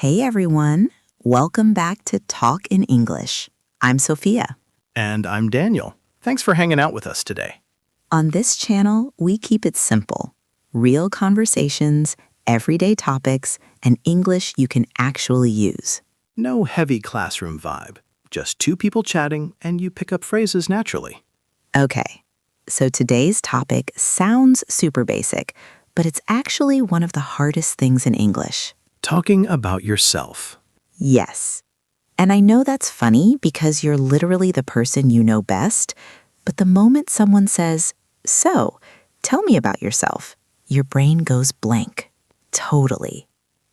Hey everyone, welcome back to Talk in English. I'm Sophia. And I'm Daniel. Thanks for hanging out with us today. On this channel, we keep it simple. Real conversations, everyday topics, and English you can actually use. No heavy classroom vibe. Just two people chatting and you pick up phrases naturally. Okay, so today's topic sounds super basic, but it's actually one of the hardest things in English. Talking about yourself. Yes. And I know that's funny because you're literally the person you know best, but the moment someone says, "So, tell me about yourself," your brain goes blank. Totally.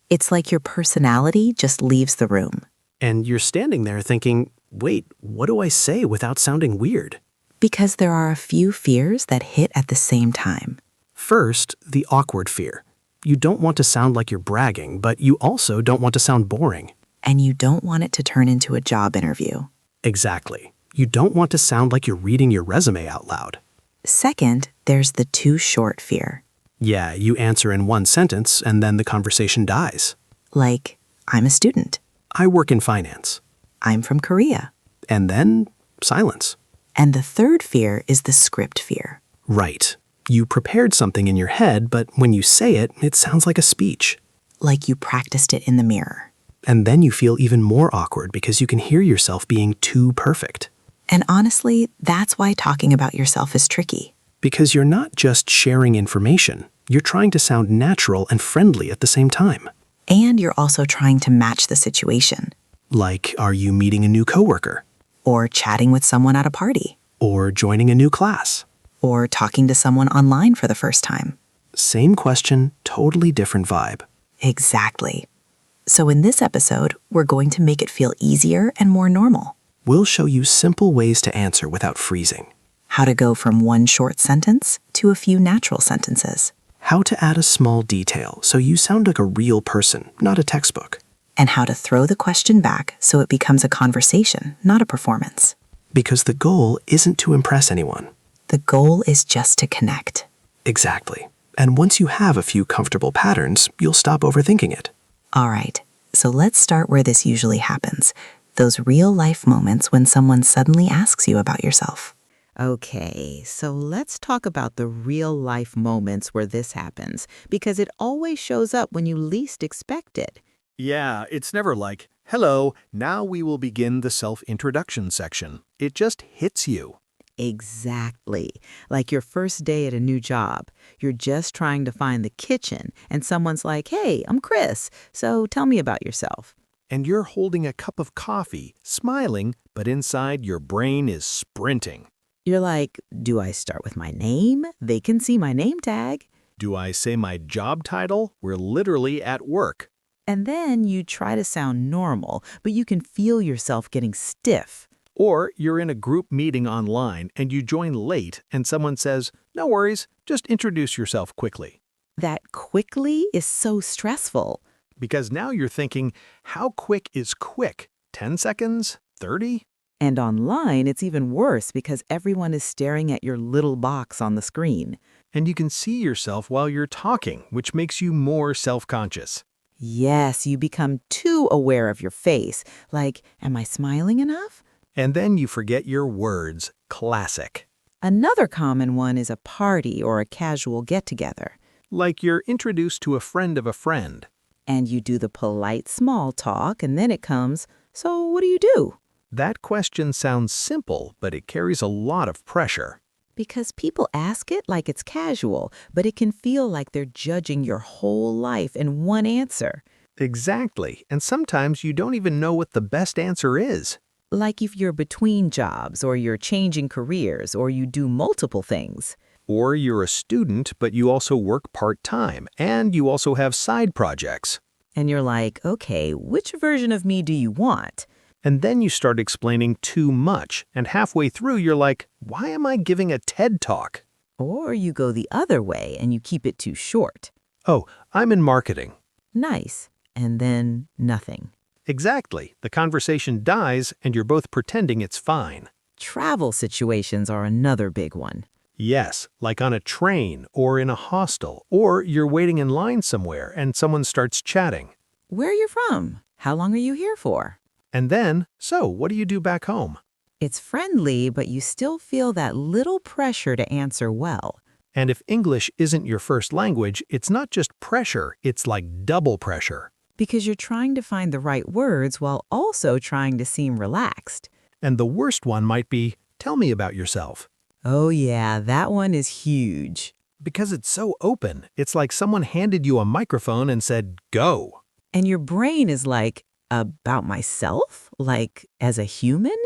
It's like your personality just leaves the room. And you're standing there thinking, wait, what do I say without sounding weird? Because there are a few fears that hit at the same time. First, the awkward fear. You don't want to sound like you're bragging, but you also don't want to sound boring. And you don't want it to turn into a job interview. Exactly. You don't want to sound like you're reading your resume out loud. Second, there's the too short fear. Yeah, you answer in one sentence and then the conversation dies. Like, I'm a student. I work in finance. I'm from Korea. And then silence. And the third fear is the script fear. Right. You prepared something in your head, but when you say it, it sounds like a speech. Like you practiced it in the mirror. And then you feel even more awkward because you can hear yourself being too perfect. And honestly, that's why talking about yourself is tricky. Because you're not just sharing information, you're trying to sound natural and friendly at the same time. And you're also trying to match the situation. Like, are you meeting a new coworker? Or chatting with someone at a party. Or joining a new class? Or talking to someone online for the first time. Same question, totally different vibe. Exactly. So in this episode, we're going to make it feel easier and more normal. We'll show you simple ways to answer without freezing. How to go from one short sentence to a few natural sentences. How to add a small detail so you sound like a real person, not a textbook. And how to throw the question back so it becomes a conversation, not a performance. Because the goal isn't to impress anyone. The goal is just to connect. Exactly. And once you have a few comfortable patterns, you'll stop overthinking it. All right, so let's start where this usually happens. Those real-life moments when someone suddenly asks you about yourself. Okay, so let's talk about the real-life moments where this happens, because it always shows up when you least expect it. Yeah, it's never like, hello, now we will begin the self-introduction section. It just hits you. Exactly. Like your first day at a new job. You're just trying to find the kitchen, and someone's like, "Hey, I'm Chris, so tell me about yourself." And you're holding a cup of coffee, smiling, but inside your brain is sprinting. You're like, do I start with my name? They can see my name tag. Do I say my job title? We're literally at work. And then you try to sound normal, but you can feel yourself getting stiff. Or you're in a group meeting online and you join late and someone says, no worries, just introduce yourself quickly. That quickly is so stressful. Because now you're thinking, how quick is quick? 10 seconds? 30? And online, it's even worse because everyone is staring at your little box on the screen. And you can see yourself while you're talking, which makes you more self-conscious. Yes, you become too aware of your face. Like, am I smiling enough? And then you forget your words. Classic. Another common one is a party or a casual get-together. Like you're introduced to a friend of a friend. And you do the polite small talk, and then it comes, "So what do you do?" That question sounds simple, but it carries a lot of pressure. Because people ask it like it's casual, but it can feel like they're judging your whole life in one answer. Exactly. And sometimes you don't even know what the best answer is. Like if you're between jobs, or you're changing careers, or you do multiple things. Or you're a student, but you also work part-time, and you also have side projects. And you're like, okay, which version of me do you want? And then you start explaining too much, and halfway through you're like, why am I giving a TED Talk? Or you go the other way and you keep it too short. Oh, I'm in marketing. Nice. And then nothing. Exactly. The conversation dies, and you're both pretending it's fine. Travel situations are another big one. Yes, like on a train or in a hostel, or you're waiting in line somewhere and someone starts chatting. Where are you from? How long are you here for? And then, so what do you do back home? It's friendly, but you still feel that little pressure to answer well. And if English isn't your first language, it's not just pressure, it's like double pressure. Because you're trying to find the right words while also trying to seem relaxed. And the worst one might be, tell me about yourself. Oh yeah, that one is huge. Because it's so open, it's like someone handed you a microphone and said, go. And your brain is like, about myself? Like, as a human?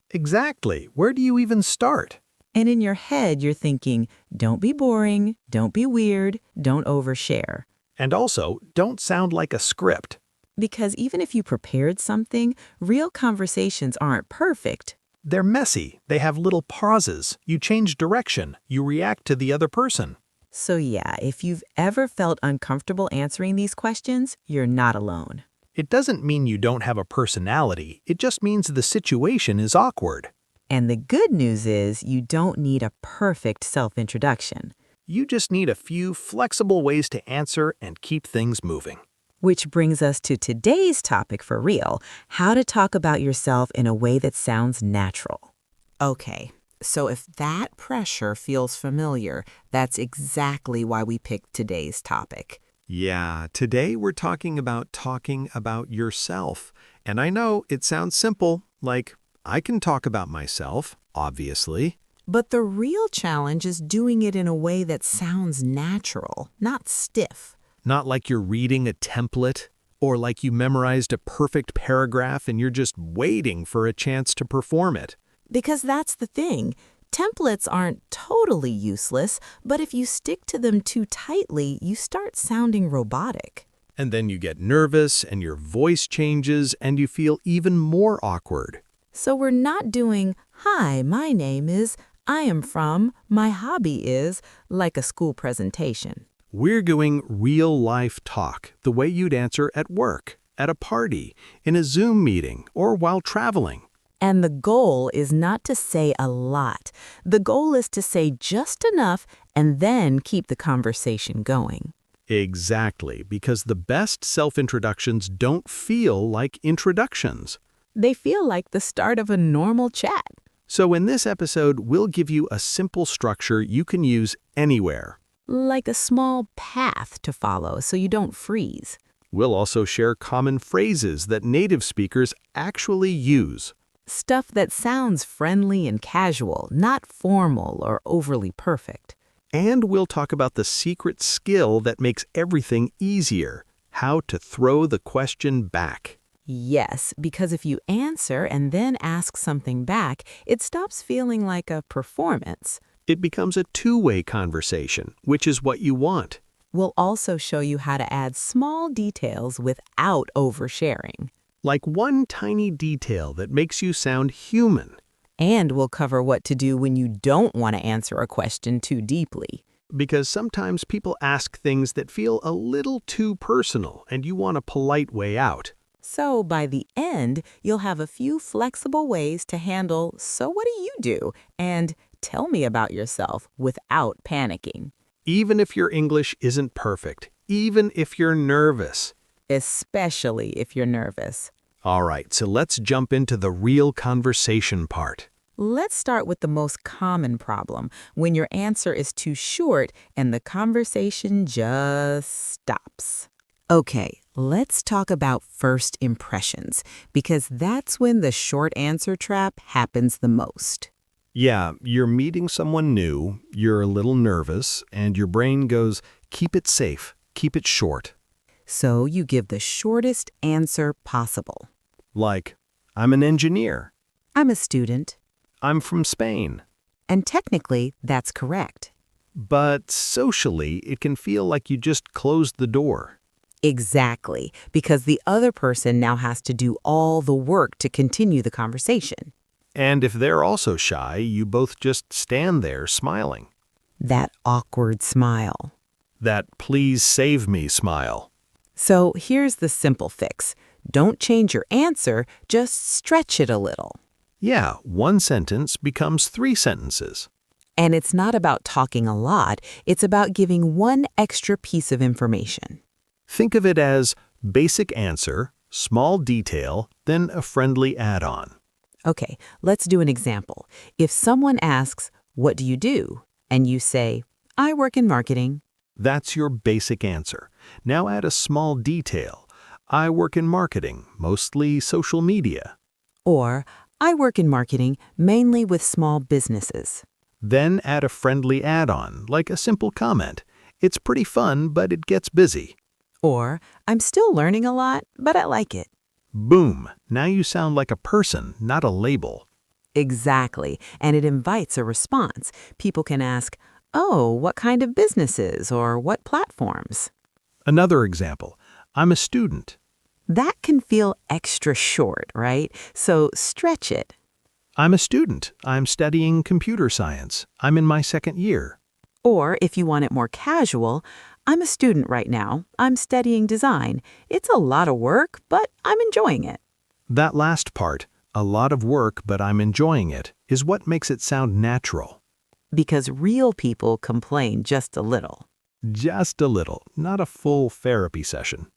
Exactly. Where do you even start? And in your head, you're thinking, don't be boring, don't be weird, don't overshare. And also, don't sound like a script. Because even if you prepared something, real conversations aren't perfect. They're messy. They have little pauses. You change direction. You react to the other person. So yeah, if you've ever felt uncomfortable answering these questions, you're not alone. It doesn't mean you don't have a personality. It just means the situation is awkward. And the good news is you don't need a perfect self-introduction. You just need a few flexible ways to answer and keep things moving. Which brings us to today's topic for real, how to talk about yourself in a way that sounds natural. Okay, so if that pressure feels familiar, that's exactly why we picked today's topic. Yeah, today we're talking about yourself. And I know it sounds simple, like I can talk about myself, obviously. But the real challenge is doing it in a way that sounds natural, not stiff. Not like you're reading a template, or like you memorized a perfect paragraph and you're just waiting for a chance to perform it. Because that's the thing. Templates aren't totally useless, but if you stick to them too tightly, you start sounding robotic. And then you get nervous and your voice changes and you feel even more awkward. So we're not doing, hi, my name is, I am from, my hobby is, like a school presentation. We're doing real-life talk, the way you'd answer at work, at a party, in a Zoom meeting, or while traveling. And the goal is not to say a lot. The goal is to say just enough and then keep the conversation going. Exactly, because the best self-introductions don't feel like introductions. They feel like the start of a normal chat. So in this episode, we'll give you a simple structure you can use anywhere. Like a small path to follow so you don't freeze. We'll also share common phrases that native speakers actually use. Stuff that sounds friendly and casual, not formal or overly perfect. And we'll talk about the secret skill that makes everything easier, how to throw the question back. Yes, because if you answer and then ask something back, it stops feeling like a performance. It becomes a two-way conversation, which is what you want. We'll also show you how to add small details without oversharing. Like one tiny detail that makes you sound human. And we'll cover what to do when you don't want to answer a question too deeply. Because sometimes people ask things that feel a little too personal and you want a polite way out. So by the end, you'll have a few flexible ways to handle, so what do you do? And tell me about yourself without panicking. Even if your English isn't perfect, even if you're nervous. Especially if you're nervous. All right, so let's jump into the real conversation part. Let's start with the most common problem, when your answer is too short and the conversation just stops. Okay, let's talk about first impressions, because that's when the short answer trap happens the most. Yeah, you're meeting someone new, you're a little nervous, and your brain goes, keep it safe, keep it short. So you give the shortest answer possible. Like, I'm an engineer. I'm a student. I'm from Spain. And technically, that's correct. But socially, it can feel like you just closed the door. Exactly, because the other person now has to do all the work to continue the conversation. And if they're also shy, you both just stand there smiling. That awkward smile. That please save me smile. So here's the simple fix. Don't change your answer, just stretch it a little. Yeah, one sentence becomes 3 sentences. And it's not about talking a lot, it's about giving one extra piece of information. Think of it as Basic answer, small detail, then a friendly add-on. Okay, let's do an example. If someone asks, "What do you do?" and you say, "I work in marketing," That's your basic answer. Now add a small detail. I work in marketing, mostly social media. or "I work in marketing mainly with small businesses." Then add a friendly add-on, like a simple comment. It's pretty fun, but it gets busy. Or "I'm still learning a lot, but I like it." Boom! Now you sound like a person, not a label. Exactly, and it invites a response. People can ask, "Oh, what kind of businesses or what platforms?" Another example. I'm a student. That can feel extra short, right? So stretch it. I'm a student. I'm studying computer science. I'm in my second year. Or if you want it more casual, "I'm a student right now. I'm studying design. It's a lot of work, but I'm enjoying it." That last part, a lot of work but I'm enjoying it, is what makes it sound natural. Because real people complain just a little. Just a little, not a full therapy session.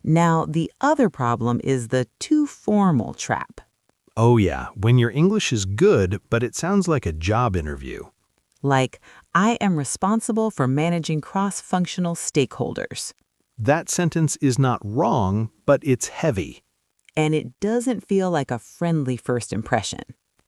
Now, the other problem is the too formal trap. Oh yeah, when your English is good, but it sounds like a job interview. Like, "I am responsible for managing cross-functional stakeholders." That sentence is not wrong, but it's heavy. And it doesn't feel like a friendly first impression.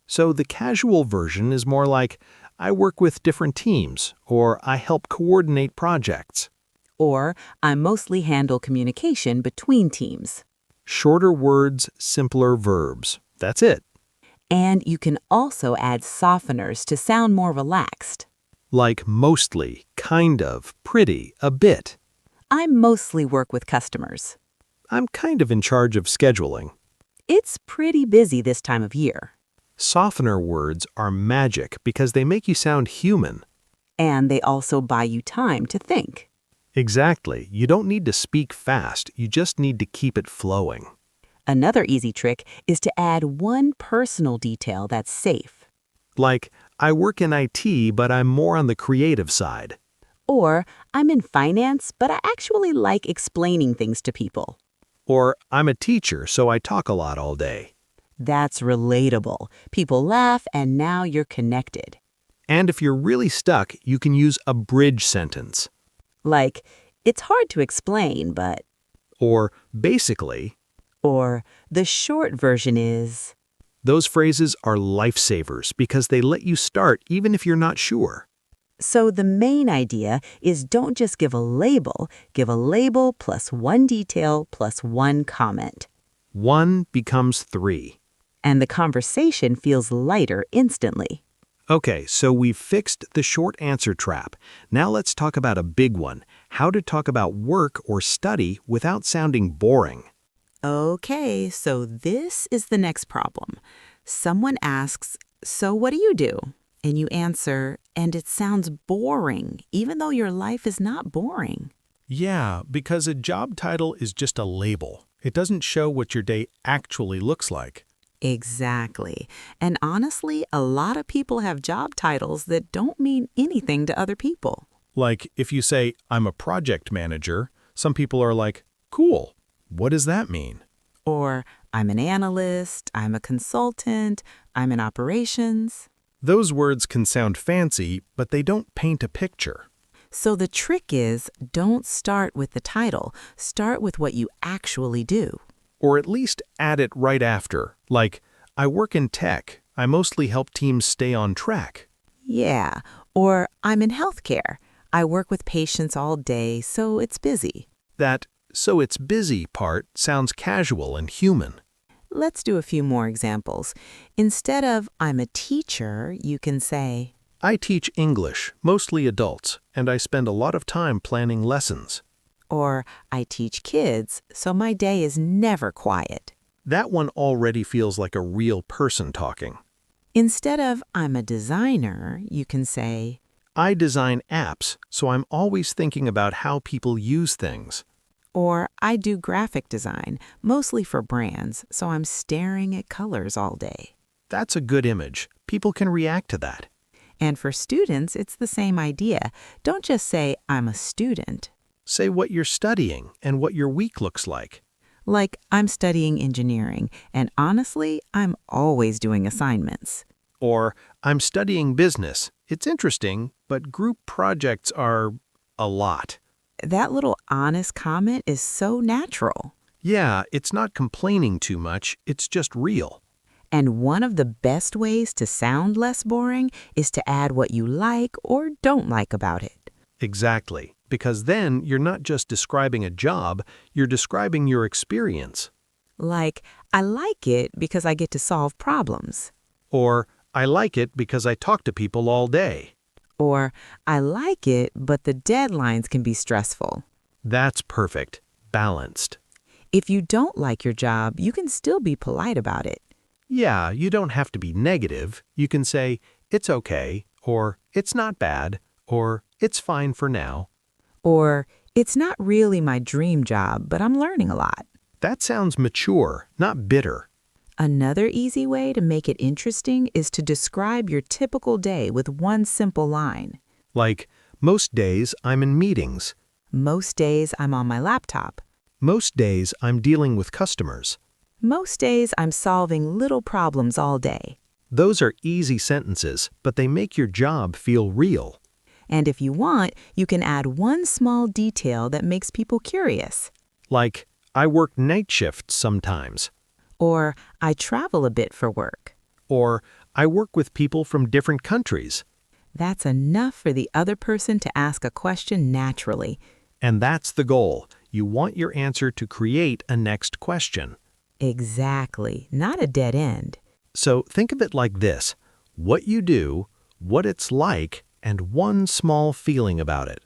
So the casual version is more like, I work with different teams, or I help coordinate projects. Or "I mostly handle communication between teams." Shorter words, simpler verbs. That's it. And you can also add softeners to sound more relaxed. Like mostly, kind of, pretty, a bit. "I mostly work with customers." I'm kind of in charge of scheduling. It's pretty busy this time of year. Softener words are magic because they make you sound human. And they also buy you time to think. Exactly. You don't need to speak fast, you just need to keep it flowing. Another easy trick is to add one personal detail that's safe. Like, I work in IT, but I'm more on the creative side. Or "I'm in finance, but I actually like explaining things to people." Or, I'm a teacher, so I talk a lot all day. That's relatable. People laugh, and now you're connected. And if you're really stuck, you can use a bridge sentence. Like, "It's hard to explain, but..." Or, basically, Or the short version is... those phrases are lifesavers because they let you start even if you're not sure. So the main idea is don't just give a label plus one detail plus one comment. 1 becomes 3. And the conversation feels lighter instantly. Okay, so we've fixed the short answer trap. Now let's talk about a big one, how to talk about work or study without sounding boring. Okay, so this is the next problem. Someone asks, "So what do you do?" And you answer, and it sounds boring, even though your life is not boring. Yeah, because a job title is just a label. It doesn't show what your day actually looks like. Exactly. And honestly, a lot of people have job titles that don't mean anything to other people. Like, if you say, I'm a project manager, some people are like, cool, what does that mean? Or "I'm an analyst, I'm a consultant, I'm in operations." Those words can sound fancy, but they don't paint a picture. So the trick is, don't start with the title. Start with what you actually do. Or at least add it right after, like, I work in tech, I mostly help teams stay on track. Yeah. Or "I'm in healthcare. I work with patients all day, so it's busy." That, so it's busy part sounds casual and human. Let's do a few more examples. Instead of "I'm a teacher," you can say, I teach English, mostly adults, and I spend a lot of time planning lessons. or "I teach kids, so my day is never quiet." That one already feels like a real person talking. Instead of "I'm a designer," you can say, I design apps, so I'm always thinking about how people use things. or "I do graphic design, mostly for brands, so I'm staring at colors all day." That's a good image. People can react to that. And for students, it's the same idea. Don't just say "I'm a student." Say what you're studying and what your week looks like. Like, I'm studying engineering, and honestly, I'm always doing assignments. Or, I'm studying business. It's interesting, but group projects are a lot. That little honest comment is so natural. Yeah, it's not complaining too much, it's just real. And one of the best ways to sound less boring is to add what you like or don't like about it. Exactly, because then you're not just describing a job, you're describing your experience. Like, I like it because I get to solve problems. Or, I like it because I talk to people all day. Or, I like it, but the deadlines can be stressful. That's perfect. Balanced. If you don't like your job, you can still be polite about it. Yeah, you don't have to be negative. You can say, it's okay, or it's not bad, or it's fine for now. Or, it's not really my dream job, but I'm learning a lot. That sounds mature, not bitter. Another easy way to make it interesting is to describe your typical day with one simple line. Like, most days I'm in meetings. Most days I'm on my laptop. Most days I'm dealing with customers. Most days I'm solving little problems all day. Those are easy sentences, but they make your job feel real. And if you want, you can add one small detail that makes people curious. Like, I work night shifts sometimes. Or, I travel a bit for work. Or, I work with people from different countries. That's enough for the other person to ask a question naturally. And that's the goal. You want your answer to create a next question. Exactly, not a dead end. So think of it like this: what you do, what it's like, and one small feeling about it.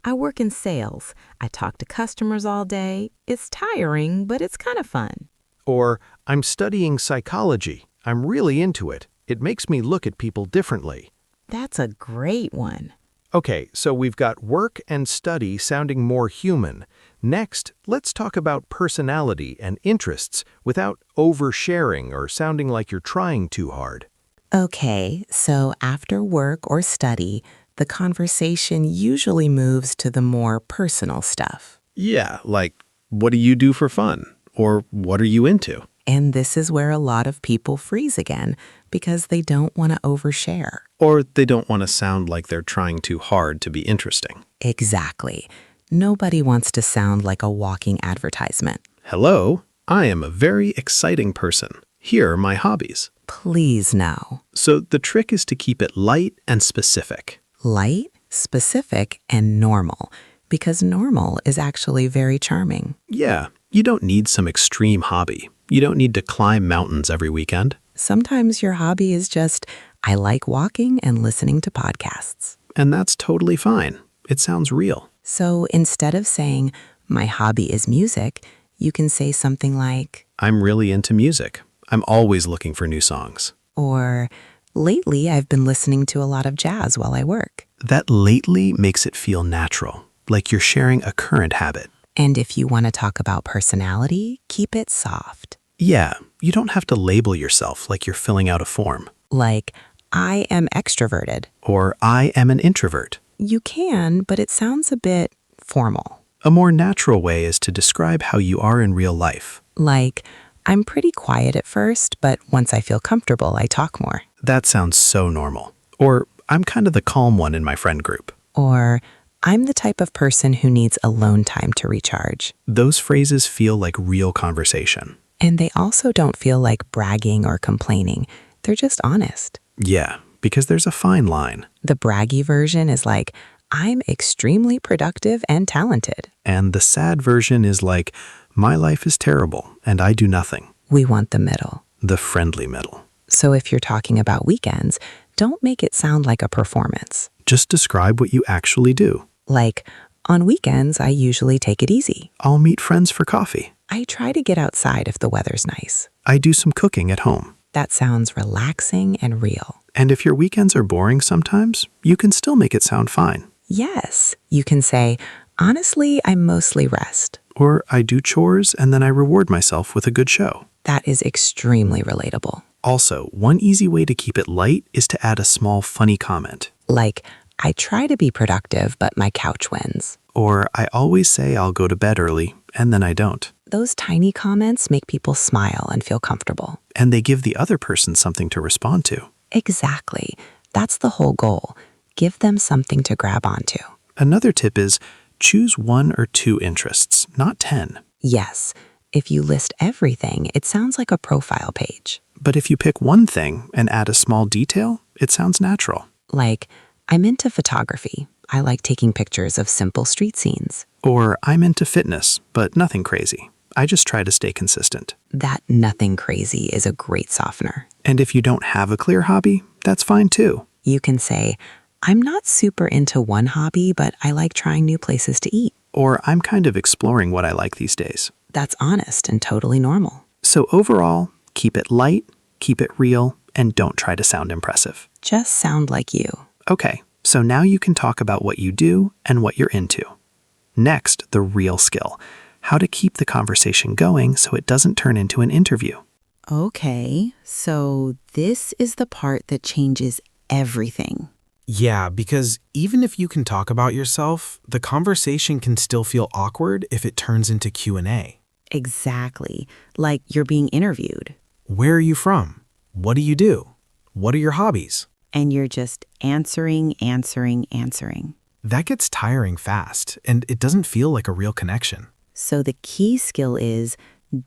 I work in sales. I talk to customers all day. It's tiring, but it's kind of fun. Or, I'm studying psychology. I'm really into it. It makes me look at people differently. That's a great one. Okay, so we've got work and study sounding more human. Next, let's talk about personality and interests without oversharing or sounding like you're trying too hard. Okay, so after work or study, the conversation usually moves to the more personal stuff. Yeah, like, what do you do for fun? Or what are you into? And this is where a lot of people freeze again because they don't want to overshare. Or they don't want to sound like they're trying too hard to be interesting. Exactly. Nobody wants to sound like a walking advertisement. Hello, I am a very exciting person. Here are my hobbies. Please no. So the trick is to keep it light and specific. Light, specific, and normal, because normal is actually very charming. Yeah, you don't need some extreme hobby. You don't need to climb mountains every weekend. Sometimes your hobby is just, I like walking and listening to podcasts. And that's totally fine. It sounds real. So instead of saying, my hobby is music, you can say something like, I'm really into music. I'm always looking for new songs. or, lately I've been listening to a lot of jazz while I work. That lately makes it feel natural, like you're sharing a current habit. And if you want to talk about personality, keep it soft. Yeah, you don't have to label yourself like you're filling out a form. Like, I am extroverted. Or I am an introvert. You can, but it sounds a bit formal. A more natural way is to describe how you are in real life. Like, I'm pretty quiet at first, but once I feel comfortable, I talk more. That sounds so normal. Or I'm kind of the calm one in my friend group. Or, I'm the type of person who needs alone time to recharge. Those phrases feel like real conversation. And they also don't feel like bragging or complaining. They're just honest. Yeah, because there's a fine line. The braggy version is like, I'm extremely productive and talented. And the sad version is like, my life is terrible and I do nothing. We want the middle. The friendly middle. So if you're talking about weekends, don't make it sound like a performance. Just describe what you actually do. Like, on weekends, I usually take it easy. I'll meet friends for coffee. I try to get outside if the weather's nice. I do some cooking at home. That sounds relaxing and real. And if your weekends are boring sometimes, you can still make it sound fine. Yes, you can say, honestly, I mostly rest. Or I do chores and then I reward myself with a good show. That is extremely relatable. Also, one easy way to keep it light is to add a small funny comment. Like, I try to be productive, but my couch wins. Or I always say I'll go to bed early, and then I don't. Those tiny comments make people smile and feel comfortable. And they give the other person something to respond to. Exactly. That's the whole goal. Give them something to grab onto. Another tip is choose 1 or 2 interests, not 10. Yes, if you list everything, it sounds like a profile page. But if you pick one thing and add a small detail, it sounds natural. Like, I'm into photography. I like taking pictures of simple street scenes. Or I'm into fitness, but nothing crazy. I just try to stay consistent. That nothing crazy is a great softener. And if you don't have a clear hobby, that's fine too. You can say, I'm not super into one hobby, but I like trying new places to eat. Or I'm kind of exploring what I like these days. That's honest and totally normal. So overall, keep it light, keep it real, and don't try to sound impressive. Just sound like you. Okay, so now you can talk about what you do and what you're into. Next, the real skill. How to keep the conversation going so it doesn't turn into an interview. Okay, so this is the part that changes everything. Yeah, because even if you can talk about yourself, the conversation can still feel awkward if it turns into Q&A. Exactly, like you're being interviewed. Where are you from? What do you do? What are your hobbies? And you're just answering. That gets tiring fast, and it doesn't feel like a real connection. So the key skill is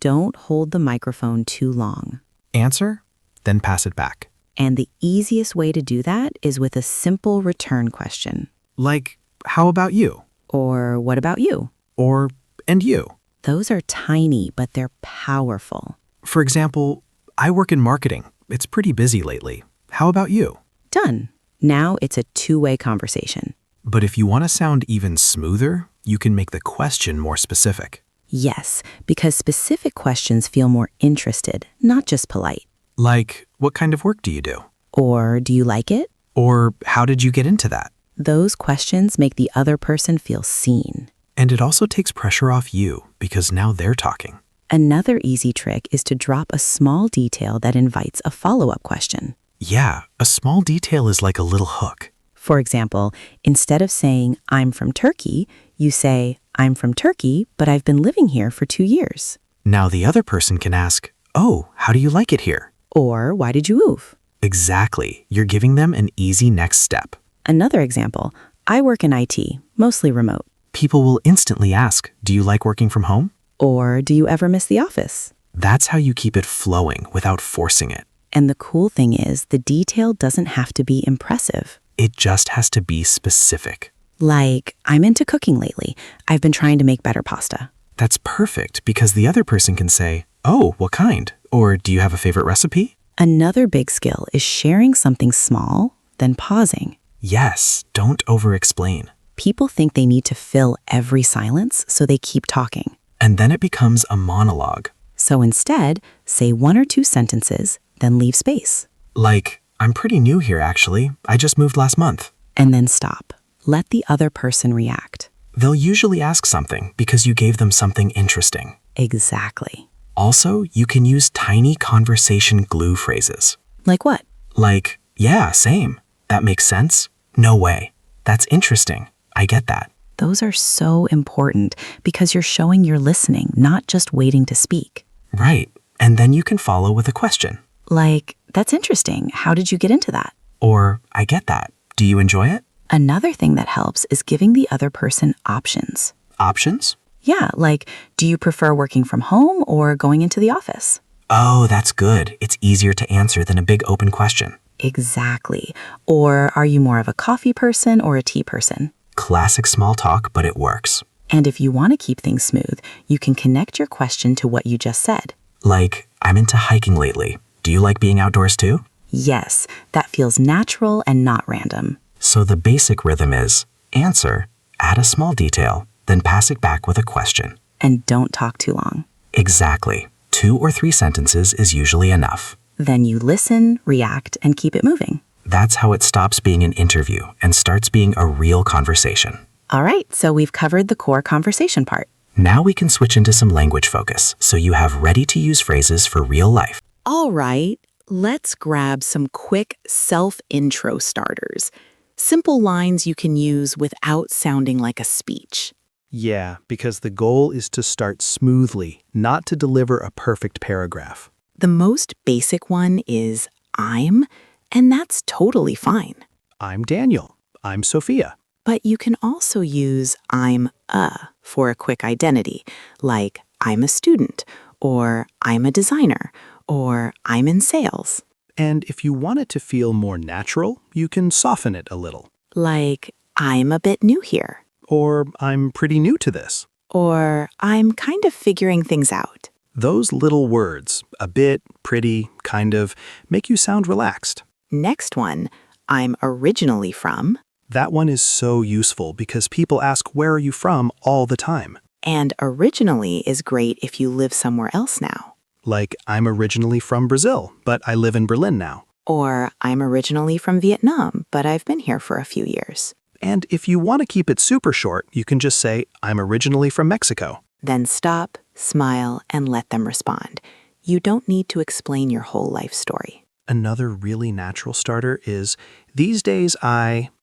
don't hold the microphone too long. Answer, then pass it back. And the easiest way to do that is with a simple return question. Like, how about you? Or what about you? Or, and you? Those are tiny, but they're powerful. For example, I work in marketing. It's pretty busy lately. How about you? Done. Now it's a two-way conversation. But if you want to sound even smoother, you can make the question more specific. Yes, because specific questions feel more interested, not just polite. Like, what kind of work do you do? Or do you like it? Or how did you get into that? Those questions make the other person feel seen. And it also takes pressure off you because now they're talking. Another easy trick is to drop a small detail that invites a follow-up question. Yeah, a small detail is like a little hook. For example, instead of saying, I'm from Turkey, you say, I'm from Turkey, but I've been living here for 2 years. Now the other person can ask, oh, how do you like it here? Or why did you move? Exactly. You're giving them an easy next step. Another example, I work in IT, mostly remote. People will instantly ask, do you like working from home? Or do you ever miss the office? That's how you keep it flowing without forcing it. And the cool thing is, the detail doesn't have to be impressive. It just has to be specific. Like, I'm into cooking lately. I've been trying to make better pasta. That's perfect because the other person can say, oh, what kind? Or do you have a favorite recipe? Another big skill is sharing something small, then pausing. Yes, don't over-explain. People think they need to fill every silence, so they keep talking. And then it becomes a monologue. So instead, say 1 or 2 sentences, then leave space. Like, I'm pretty new here actually. I just moved last month. And then stop. Let the other person react. They'll usually ask something because you gave them something interesting. Exactly. Also, you can use tiny conversation glue phrases. Like what? Like, yeah, same. That makes sense. No way. That's interesting. I get that. Those are so important because you're showing you're listening, not just waiting to speak. Right. And then you can follow with a question. Like, that's interesting. How did you get into that? Or, I get that. Do you enjoy it? Another thing that helps is giving the other person options. Options? Yeah, like, do you prefer working from home or going into the office? Oh, that's good. It's easier to answer than a big open question. Exactly. Or are you more of a coffee person or a tea person? Classic small talk, but it works. And if you want to keep things smooth, you can connect your question to what you just said. Like, I'm into hiking lately. Do you like being outdoors too? Yes, that feels natural and not random. So the basic rhythm is answer, add a small detail, then pass it back with a question. And don't talk too long. Exactly. 2 or 3 sentences is usually enough. Then you listen, react, and keep it moving. That's how it stops being an interview and starts being a real conversation. All right, so we've covered the core conversation part. Now we can switch into some language focus so you have ready-to-use phrases for real life. All right, let's grab some quick self-intro starters. Simple lines you can use without sounding like a speech. Yeah, because the goal is to start smoothly, not to deliver a perfect paragraph. The most basic one is I'm, and that's totally fine. I'm Daniel. I'm Sophia. But you can also use I'm a for a quick identity, like I'm a student, or I'm a designer, or I'm in sales. And if you want it to feel more natural, you can soften it a little. Like I'm a bit new here, Or I'm pretty new to this. or I'm kind of figuring things out. Those little words, a bit, pretty, kind of, make you sound relaxed. Next one, I'm originally from, That one is so useful because people ask, where are you from all the time? and originally is great if you live somewhere else now. Like, I'm originally from Brazil, but I live in Berlin now. Or I'm originally from Vietnam, but I've been here for a few years. And if you want to keep it super short, you can just say, I'm originally from Mexico. Then stop, smile, and let them respond. You don't need to explain your whole life story. Another really natural starter is, these days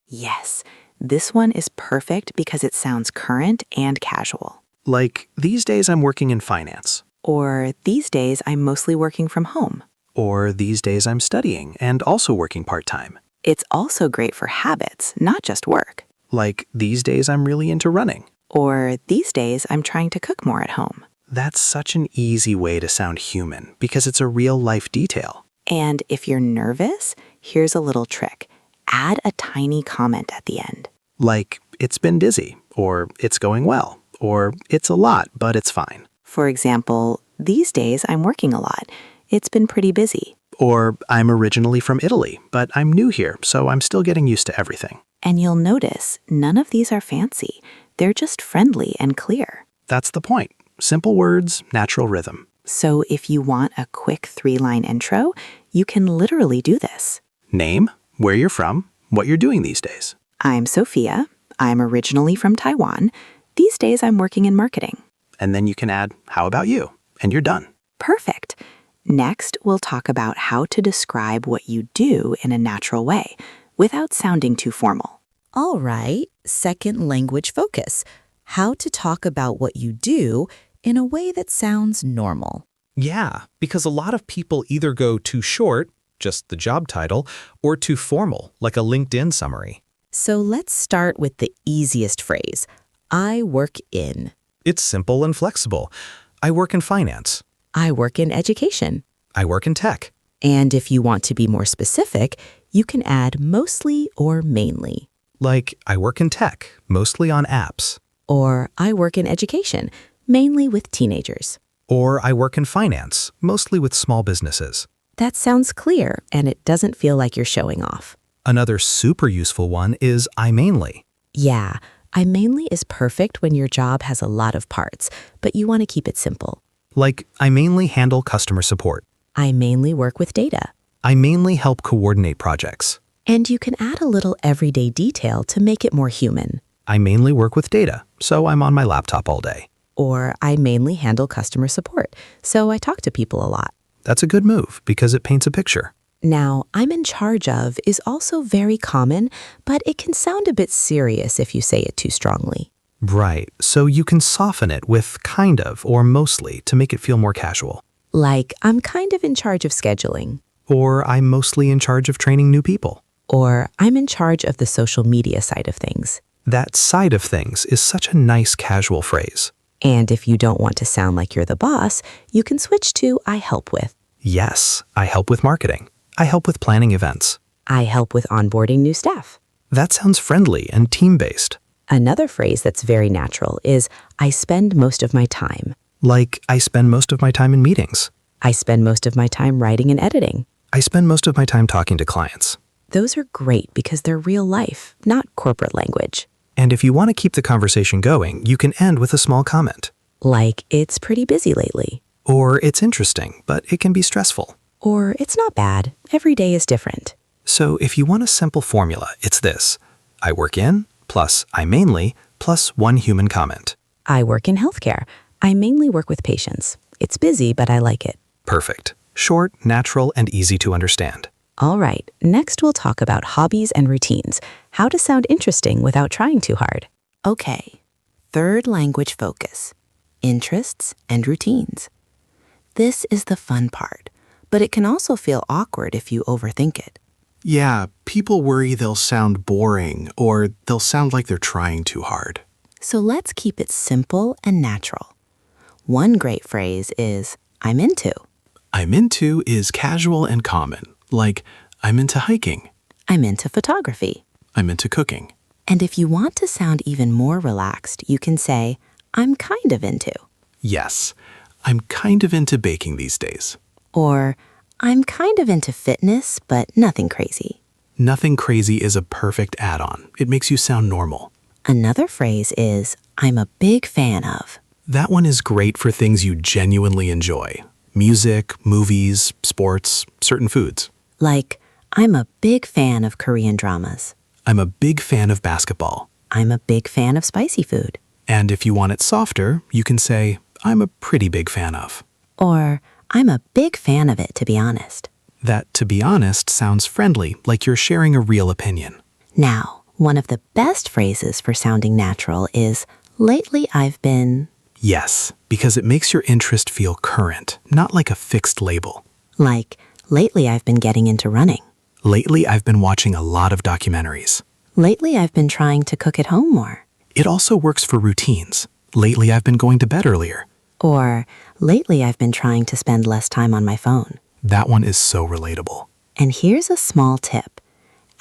Yes, this one is perfect because it sounds current and casual. like, these days I'm working in finance. Or these days I'm mostly working from home. Or these days I'm studying and also working part-time. It's also great for habits, not just work. Like, these days I'm really into running. Or these days I'm trying to cook more at home. That's such an easy way to sound human because it's a real-life detail. And if you're nervous, here's a little trick. Add a tiny comment at the end. Like, it's been busy, or it's going well, or it's a lot, but it's fine. For example, these days I'm working a lot. It's been pretty busy. Or, I'm originally from Italy, but I'm new here, so I'm still getting used to everything. And you'll notice none of these are fancy. They're just friendly and clear. That's the point. Simple words, natural rhythm. So if you want a quick 3-line intro, you can literally do this. Name, where you're from, what you're doing these days. I'm Sophia. I'm originally from Taiwan. These days I'm working in marketing. And then you can add, how about you? And you're done. Perfect. Next, we'll talk about how to describe what you do in a natural way without sounding too formal. All right, second language focus. How to talk about what you do in a way that sounds normal. Yeah, because a lot of people either go too short, just the job title, or too formal, like a LinkedIn summary. So let's start with the easiest phrase. I work in. It's simple and flexible. I work in finance. I work in education. I work in tech. And if you want to be more specific, you can add mostly or mainly. Like, I work in tech, mostly on apps. Or I work in education, mainly with teenagers. Or I work in finance, mostly with small businesses. That sounds clear, and it doesn't feel like you're showing off. Another super useful one is I mainly. Yeah, I mainly is perfect when your job has a lot of parts, but you want to keep it simple. Like, I mainly handle customer support. I mainly work with data. I mainly help coordinate projects. And you can add a little everyday detail to make it more human. I mainly work with data, so I'm on my laptop all day. Or I mainly handle customer support, so I talk to people a lot. That's a good move because it paints a picture. Now, I'm in charge of is also very common, but it can sound a bit serious if you say it too strongly. Right, so you can soften it with kind of or mostly to make it feel more casual. Like, I'm kind of in charge of scheduling. Or I'm mostly in charge of training new people. Or I'm in charge of the social media side of things. That side of things is such a nice casual phrase. And if you don't want to sound like you're the boss, you can switch to I help with. Yes, I help with marketing. I help with planning events. I help with onboarding new staff. That sounds friendly and team-based. Another phrase that's very natural is I spend most of my time. Like, I spend most of my time in meetings. I spend most of my time writing and editing. I spend most of my time talking to clients. Those are great because they're real life, not corporate language. And if you want to keep the conversation going, you can end with a small comment. Like, it's pretty busy lately. Or it's interesting, but it can be stressful. Or it's not bad. Every day is different. So if you want a simple formula, it's this. I work in, plus I mainly, plus one human comment. I work in healthcare. I mainly work with patients. It's busy, but I like it. Perfect. Short, natural, and easy to understand. All right, next we'll talk about hobbies and routines, how to sound interesting without trying too hard. Okay, Third language focus, interests and routines. This is the fun part, but it can also feel awkward if you overthink it. Yeah, people worry they'll sound boring or they'll sound like they're trying too hard. So let's keep it simple and natural. One great phrase is, I'm into. I'm into is casual and common, like I'm into hiking. I'm into photography. I'm into cooking. And if you want to sound even more relaxed, you can say, I'm kind of into. Yes, I'm kind of into baking these days. Or, I'm kind of into fitness, but nothing crazy. Nothing crazy is a perfect add-on. It makes you sound normal. Another phrase is, I'm a big fan of. That one is great for things you genuinely enjoy. Music, movies, sports, certain foods. Like, I'm a big fan of Korean dramas. I'm a big fan of basketball. I'm a big fan of spicy food. And if you want it softer, you can say, I'm a pretty big fan of. Or, I'm a big fan of it, to be honest. That, to be honest, sounds friendly, like you're sharing a real opinion. Now, one of the best phrases for sounding natural is, lately I've been... Yes, because it makes your interest feel current, not like a fixed label. Like, lately I've been getting into running. Lately, I've been watching a lot of documentaries. Lately I've been trying to cook at home more. It also works for routines. Lately, I've been going to bed earlier. Or, lately I've been trying to spend less time on my phone. That one is so relatable. And here's a small tip.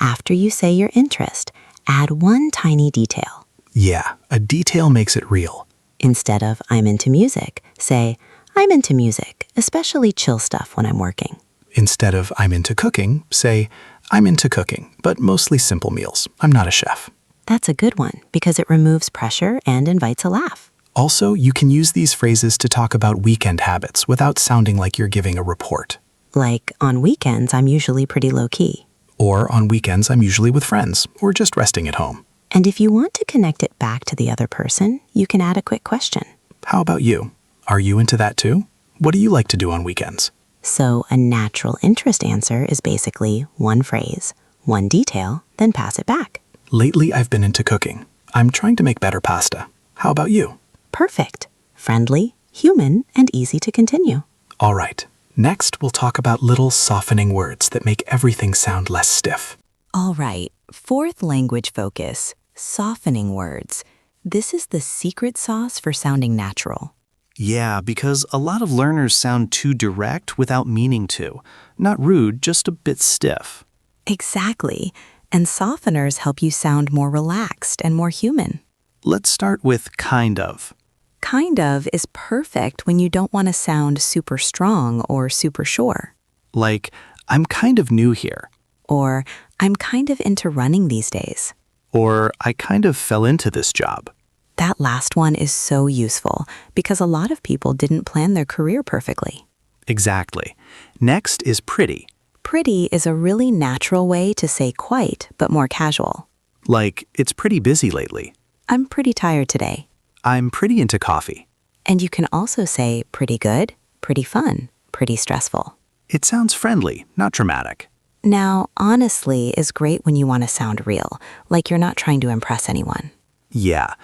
After you say your interest, add one tiny detail. Yeah, a detail makes it real. Instead of, I'm into music, say, I'm into music, especially chill stuff when I'm working. Instead of I'm into cooking, say, I'm into cooking, but mostly simple meals. I'm not a chef. That's a good one because it removes pressure and invites a laugh. Also, you can use these phrases to talk about weekend habits without sounding like you're giving a report. Like, on weekends, I'm usually pretty low-key. Or on weekends, I'm usually with friends or just resting at home. And if you want to connect it back to the other person, you can add a quick question. How about you? Are you into that too? What do you like to do on weekends? So a natural interest answer is basically one phrase, one detail, then pass it back. Lately, I've been into cooking. I'm trying to make better pasta. How about you? Perfect. Friendly, human, and easy to continue. All right. Next, we'll talk about little softening words that make everything sound less stiff. All right, fourth language focus, softening words. This is the secret sauce for sounding natural. Yeah, because a lot of learners sound too direct without meaning to. Not rude, just a bit stiff. Exactly. And softeners help you sound more relaxed and more human. Let's start with kind of. Kind of is perfect when you don't want to sound super strong or super sure. Like, I'm kind of new here. Or, I'm kind of into running these days. Or, I kind of fell into this job. That last one is so useful because a lot of people didn't plan their career perfectly. Exactly. Next is pretty. Pretty is a really natural way to say quite, but more casual. Like, it's pretty busy lately. I'm pretty tired today. I'm pretty into coffee. And you can also say pretty good, pretty fun, pretty stressful. It sounds friendly, not dramatic. Now, honestly is great when you want to sound real, like you're not trying to impress anyone. Yeah.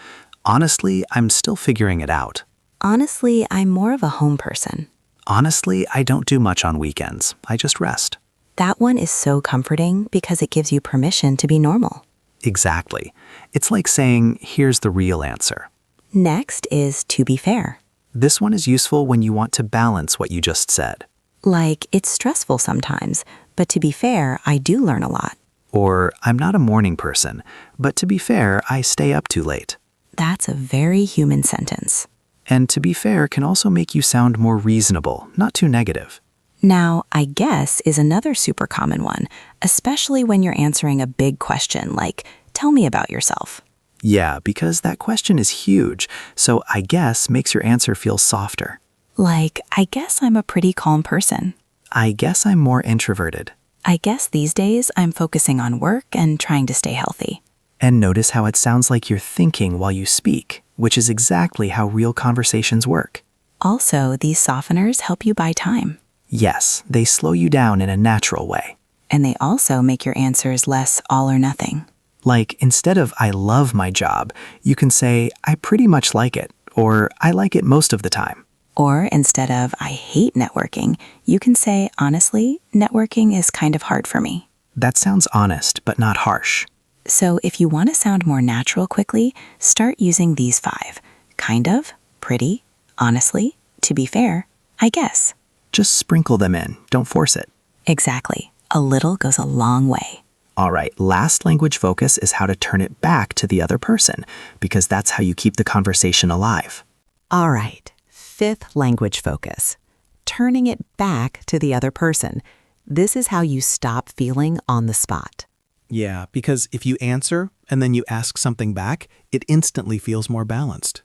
Honestly, I'm still figuring it out. Honestly, I'm more of a home person. Honestly, I don't do much on weekends. I just rest. That one is so comforting because it gives you permission to be normal. Exactly. It's like saying, here's the real answer. Next is to be fair. This one is useful when you want to balance what you just said. Like, it's stressful sometimes, but to be fair, I do learn a lot. Or, I'm not a morning person, but to be fair, I stay up too late. That's a very human sentence. And to be fair can also make you sound more reasonable, not too negative. Now, I guess is another super common one, especially when you're answering a big question like, tell me about yourself. Yeah, because that question is huge, so I guess makes your answer feel softer. Like, I guess I'm a pretty calm person. I guess I'm more introverted. I guess these days I'm focusing on work and trying to stay healthy. And notice how it sounds like you're thinking while you speak, which is exactly how real conversations work. Also, these softeners help you buy time. Yes, they slow you down in a natural way. And they also make your answers less all or nothing. Like, instead of I love my job, you can say I pretty much like it, or I like it most of the time. Or instead of I hate networking, you can say, honestly, networking is kind of hard for me. That sounds honest, but not harsh. So if you want to sound more natural quickly, start using these 5. Kind of, pretty, honestly, to be fair, I guess. Just sprinkle them in, don't force it. Exactly. A little goes a long way. All right, last language focus is how to turn it back to the other person, because that's how you keep the conversation alive. All right, 5th language focus. Turning it back to the other person. This is how you stop feeling on the spot. Yeah, because if you answer and then you ask something back, it instantly feels more balanced.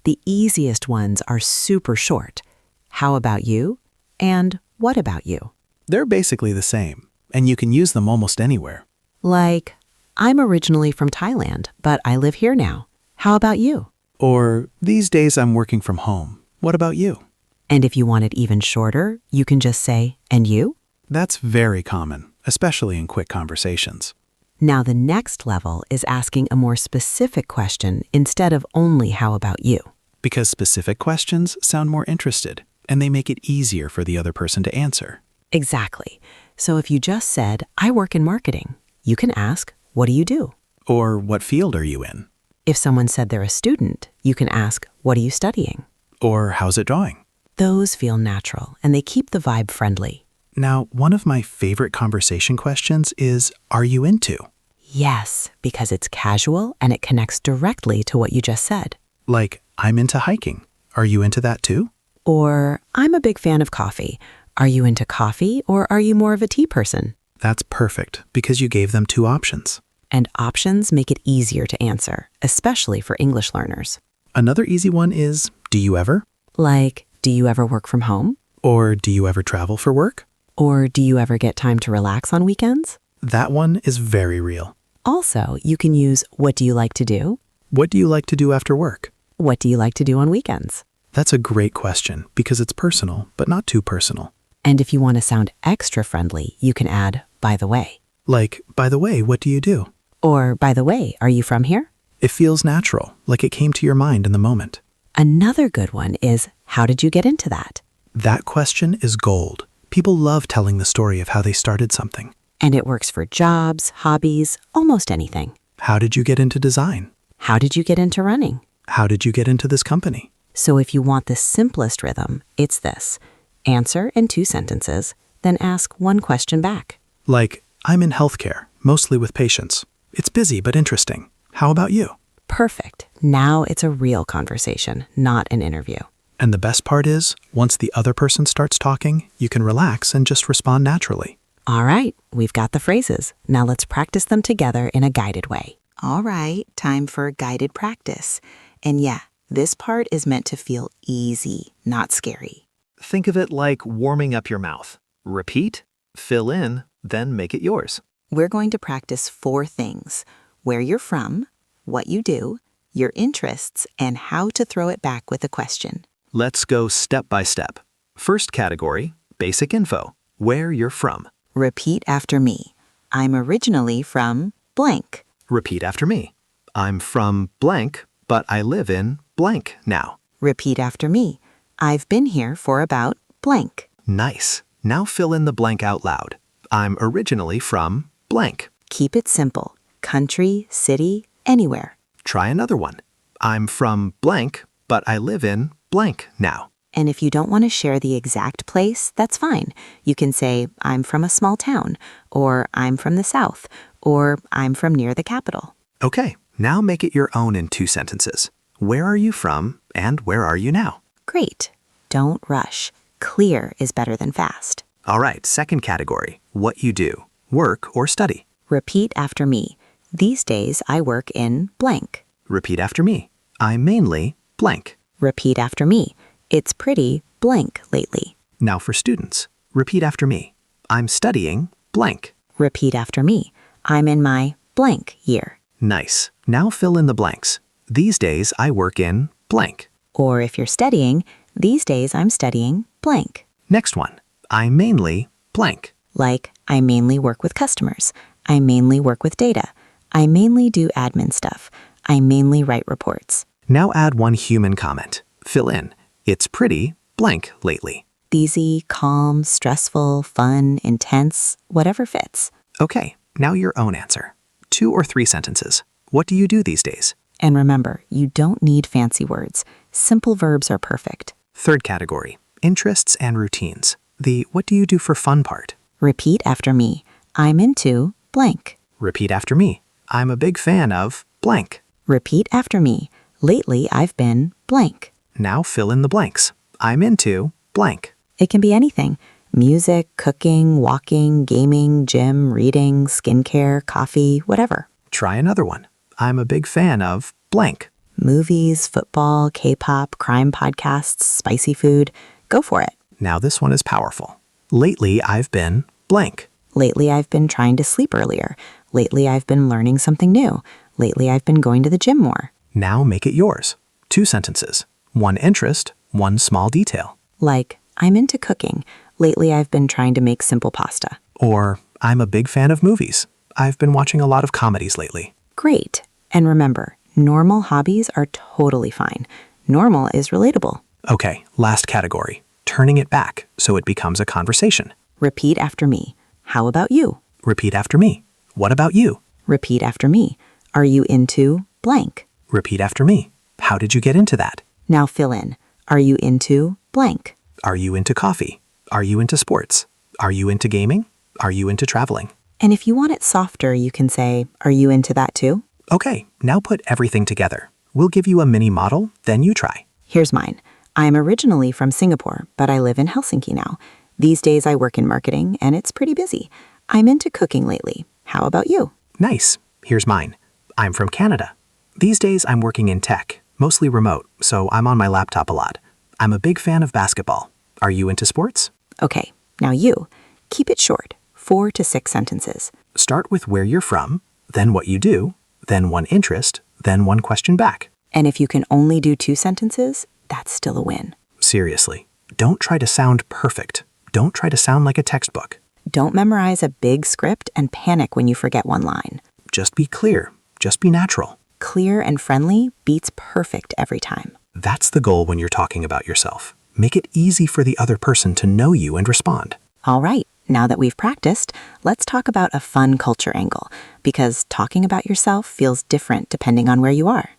The easiest ones are super short. How about you? And what about you? They're basically the same, and you can use them almost anywhere. Like, I'm originally from Thailand, but I live here now. How about you? Or, these days I'm working from home. What about you? And if you want it even shorter, you can just say, and you? That's very common, especially in quick conversations. Now the next level is asking a more specific question instead of only how about you. Because specific questions sound more interested, and they make it easier for the other person to answer. Exactly. So if you just said, I work in marketing, you can ask, what do you do? Or, what field are you in? If someone said they're a student, you can ask, what are you studying? Or, how's it going? Those feel natural, and they keep the vibe friendly. Now, one of my favorite conversation questions is, are you into? Yes, because it's casual and it connects directly to what you just said. Like, I'm into hiking. Are you into that too? Or, I'm a big fan of coffee. Are you into coffee or are you more of a tea person? That's perfect, because you gave them 2 options. And options make it easier to answer, especially for English learners. Another easy one is, do you ever? Like, do you ever work from home? Or do you ever travel for work? Or do you ever get time to relax on weekends? That one is very real. Also, you can use what do you like to do? What do you like to do after work? What do you like to do on weekends? That's a great question because it's personal, but not too personal. And if you want to sound extra friendly, you can add, by the way. Like, by the way, what do you do? Or, by the way, are you from here? It feels natural, like it came to your mind in the moment. Another good one is, how did you get into that? That question is gold. People love telling the story of how they started something. And it works for jobs, hobbies, almost anything. How did you get into design? How did you get into running? How did you get into this company? So if you want the simplest rhythm, it's this. Answer in 2 sentences, then ask 1 question back. Like, I'm in healthcare, mostly with patients. It's busy but interesting. How about you? Perfect. Now it's a real conversation, not an interview. And the best part is, once the other person starts talking, you can relax and just respond naturally. All right, we've got the phrases. Now let's practice them together in a guided way. All right, time for guided practice. And yeah, this part is meant to feel easy, not scary. Think of it like warming up your mouth. Repeat, fill in, then make it yours. We're going to practice 4 things: where you're from, what you do, your interests, and how to throw it back with a question. Let's go step by step. First category, basic info, where you're from. Repeat after me. I'm originally from blank. Repeat after me. I'm from blank, but I live in blank now. Repeat after me. I've been here for about blank. Nice. Now fill in the blank out loud. I'm originally from blank. Keep it simple. Country, city, anywhere. Try another one. I'm from blank, but I live in blank now. And if you don't want to share the exact place, that's fine. You can say, I'm from a small town, or I'm from the South, or I'm from near the capital. Okay, now make it your own in 2 sentences. Where are you from, and where are you now? Great. Don't rush. Clear is better than fast. All right, second category, what you do, work or study. Repeat after me. These days I work in blank. Repeat after me. I'm mainly blank. Repeat after me. It's pretty blank lately. Now for students. Repeat after me. I'm studying blank. Repeat after me. I'm in my blank year. Nice. Now fill in the blanks. These days I work in blank. Or if you're studying, these days I'm studying blank. Next one. I mainly blank. Like, I mainly work with customers. I mainly work with data. I mainly do admin stuff. I mainly write reports. Now add one human comment. Fill in. It's pretty blank lately. Easy, calm, stressful, fun, intense, whatever fits. Okay, now your own answer. 2 or 3 sentences. What do you do these days? And remember, you don't need fancy words. Simple verbs are perfect. Third category, interests and routines. The what do you do for fun part. Repeat after me. I'm into blank. Repeat after me. I'm a big fan of blank. Repeat after me. Lately, I've been blank. Now fill in the blanks. I'm into blank. It can be anything. Music, cooking, walking, gaming, gym, reading, skincare, coffee, whatever. Try another one. I'm a big fan of blank. Movies, football, K-pop, crime podcasts, spicy food. Go for it. Now this one is powerful. Lately, I've been blank. Lately, I've been trying to sleep earlier. Lately, I've been learning something new. Lately, I've been going to the gym more. Now make it yours. 2 sentences. 1 interest, 1 small detail. Like, I'm into cooking. Lately, I've been trying to make simple pasta. Or, I'm a big fan of movies. I've been watching a lot of comedies lately. Great. And remember, normal hobbies are totally fine. Normal is relatable. Okay, last category. Turning it back so it becomes a conversation. Repeat after me. How about you? Repeat after me. What about you? Repeat after me. Are you into blank? Repeat after me. How did you get into that? Now fill in. Are you into blank? Are you into coffee? Are you into sports? Are you into gaming? Are you into traveling? And if you want it softer, you can say, are you into that too? Okay, now put everything together. We'll give you a mini model, then you try. Here's mine. I'm originally from Singapore, but I live in Helsinki now. These days I work in marketing, and it's pretty busy. I'm into cooking lately. How about you? Nice. Here's mine. I'm from Canada. These days I'm working in tech, mostly remote, so I'm on my laptop a lot. I'm a big fan of basketball. Are you into sports? Okay, now you. Keep it short, 4 to 6 sentences. Start with where you're from, then what you do, then 1 interest, then 1 question back. And if you can only do 2 sentences, that's still a win. Seriously, don't try to sound perfect. Don't try to sound like a textbook. Don't memorize a big script and panic when you forget one line. Just be clear. Just be natural. Clear and friendly beats perfect every time. That's the goal when you're talking about yourself. Make it easy for the other person to know you and respond. All right, now that we've practiced, let's talk about a fun culture angle, because talking about yourself feels different depending on where you are.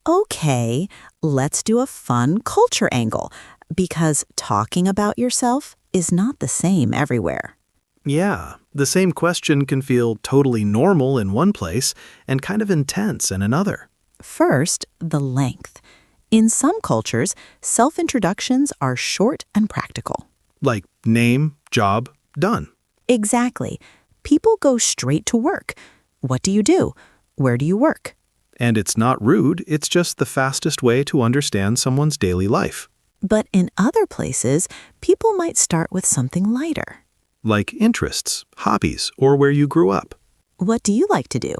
Okay, let's do a fun culture angle, because talking about yourself is not the same everywhere. Yeah, the same question can feel totally normal in one place and kind of intense in another. First, the length. In some cultures, self-introductions are short and practical. Like name, job, done. Exactly. People go straight to work. What do you do? Where do you work? And it's not rude, it's just the fastest way to understand someone's daily life. But in other places, people might start with something lighter. Like interests, hobbies, or where you grew up. What do you like to do?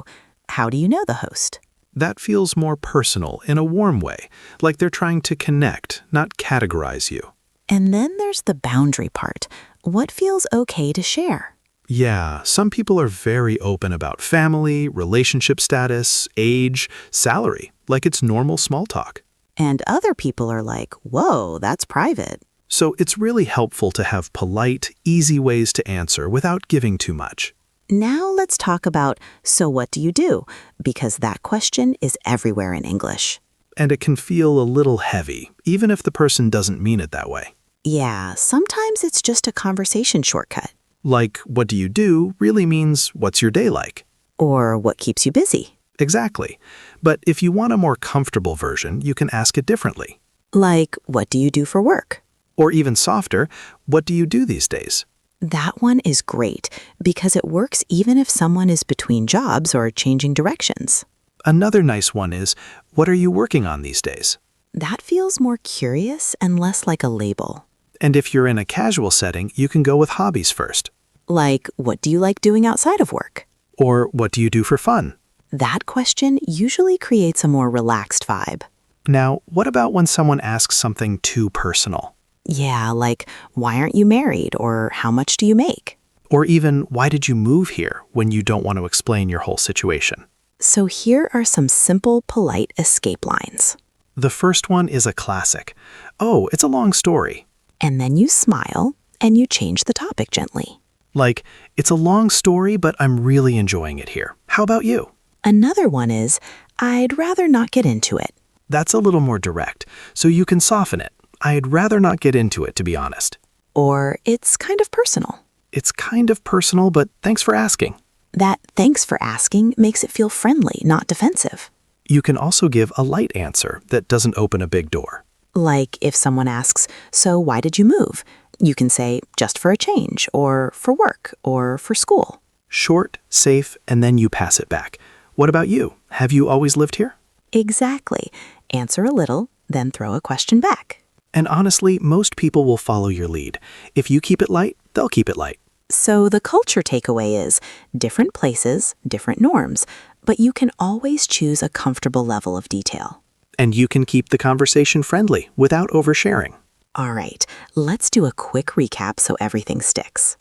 How do you know the host? That feels more personal in a warm way, like they're trying to connect, not categorize you. And then there's the boundary part. What feels okay to share? Yeah, some people are very open about family, relationship status, age, salary, like it's normal small talk. And other people are like, whoa, that's private. So it's really helpful to have polite, easy ways to answer without giving too much. Now let's talk about, so what do you do? Because that question is everywhere in English. And it can feel a little heavy, even if the person doesn't mean it that way. Yeah, sometimes it's just a conversation shortcut. Like, what do you do really means, what's your day like? Or what keeps you busy? Exactly. But if you want a more comfortable version, you can ask it differently. Like, what do you do for work? Or even softer, what do you do these days? That one is great because it works even if someone is between jobs or changing directions. Another nice one is, what are you working on these days? That feels more curious and less like a label. And if you're in a casual setting, you can go with hobbies first. Like, what do you like doing outside of work? Or what do you do for fun? That question usually creates a more relaxed vibe. Now, what about when someone asks something too personal? Yeah, like, why aren't you married? Or how much do you make? Or even, why did you move here when you don't want to explain your whole situation? So here are some simple, polite escape lines. The first one is a classic. Oh, it's a long story. And then you smile and you change the topic gently. Like, it's a long story, but I'm really enjoying it here. How about you? Another one is, I'd rather not get into it. That's a little more direct, so you can soften it. I'd rather not get into it, to be honest. Or it's kind of personal. It's kind of personal, but thanks for asking. That thanks for asking makes it feel friendly, not defensive. You can also give a light answer that doesn't open a big door. Like if someone asks, so why did you move? You can say, just for a change, or for work, or for school. Short, safe, and then you pass it back. What about you? Have you always lived here? Exactly. Answer a little, then throw a question back. And honestly, most people will follow your lead. If you keep it light, they'll keep it light. So the culture takeaway is different places, different norms, but you can always choose a comfortable level of detail. And you can keep the conversation friendly without oversharing. All right, let's do a quick recap so everything sticks.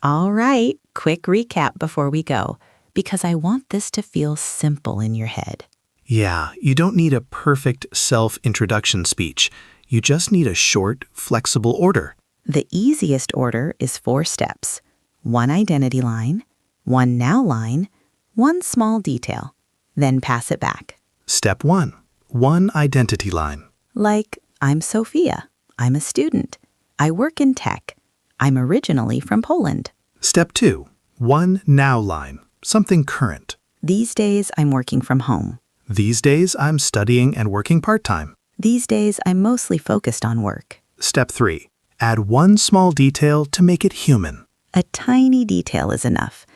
All right, quick recap before we go, because I want this to feel simple in your head. Yeah, you don't need a perfect self-introduction speech. You just need a short, flexible order. The easiest order is 4 steps. 1 identity line, 1 now line, 1 small detail. Then pass it back. Step 1. 1 identity line. Like, I'm Sophia. I'm a student. I work in tech. I'm originally from Poland. Step 2. 1 now line. Something current. These days, I'm working from home. These days, I'm studying and working part-time. These days, I'm mostly focused on work. Step 3. Add 1 small detail to make it human. A tiny detail is enough.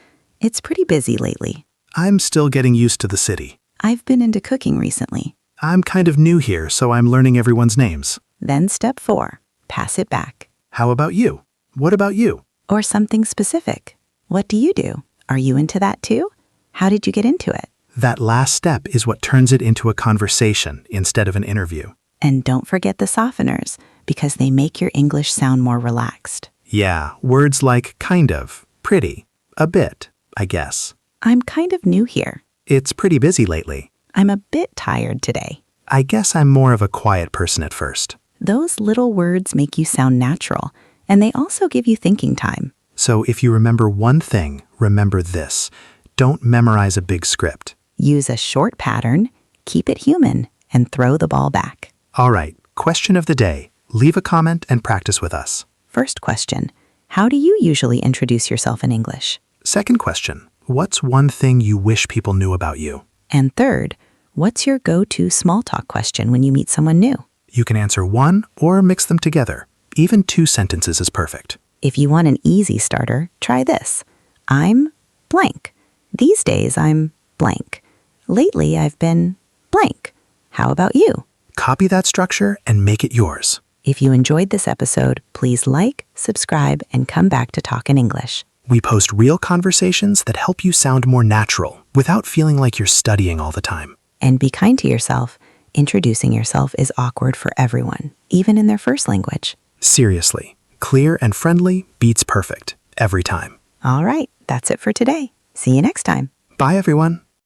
It's pretty busy lately. I'm still getting used to the city. I've been into cooking recently. I'm kind of new here, so I'm learning everyone's names. Then step 4, pass it back. How about you? What about you? Or something specific. What do you do? Are you into that too? How did you get into it? That last step is what turns it into a conversation instead of an interview. And don't forget the softeners, because they make your English sound more relaxed. Yeah, words like kind of, pretty, a bit, I guess. I'm kind of new here. It's pretty busy lately. I'm a bit tired today. I guess I'm more of a quiet person at first. Those little words make you sound natural, and they also give you thinking time. So if you remember one thing, remember this. Don't memorize a big script. Use a short pattern, keep it human, and throw the ball back. All right, question of the day. Leave a comment and practice with us. First question, how do you usually introduce yourself in English? Second question, what's one thing you wish people knew about you? And third, what's your go-to small talk question when you meet someone new? You can answer one or mix them together. Even 2 sentences is perfect. If you want an easy starter, try this. I'm blank. These days, I'm blank. Lately, I've been blank. How about you? Copy that structure and make it yours. If you enjoyed this episode, please like, subscribe, and come back to Talk in English. We post real conversations that help you sound more natural without feeling like you're studying all the time. And be kind to yourself. Introducing yourself is awkward for everyone, even in their first language. Seriously, clear and friendly beats perfect every time. All right, that's it for today. See you next time. Bye, everyone.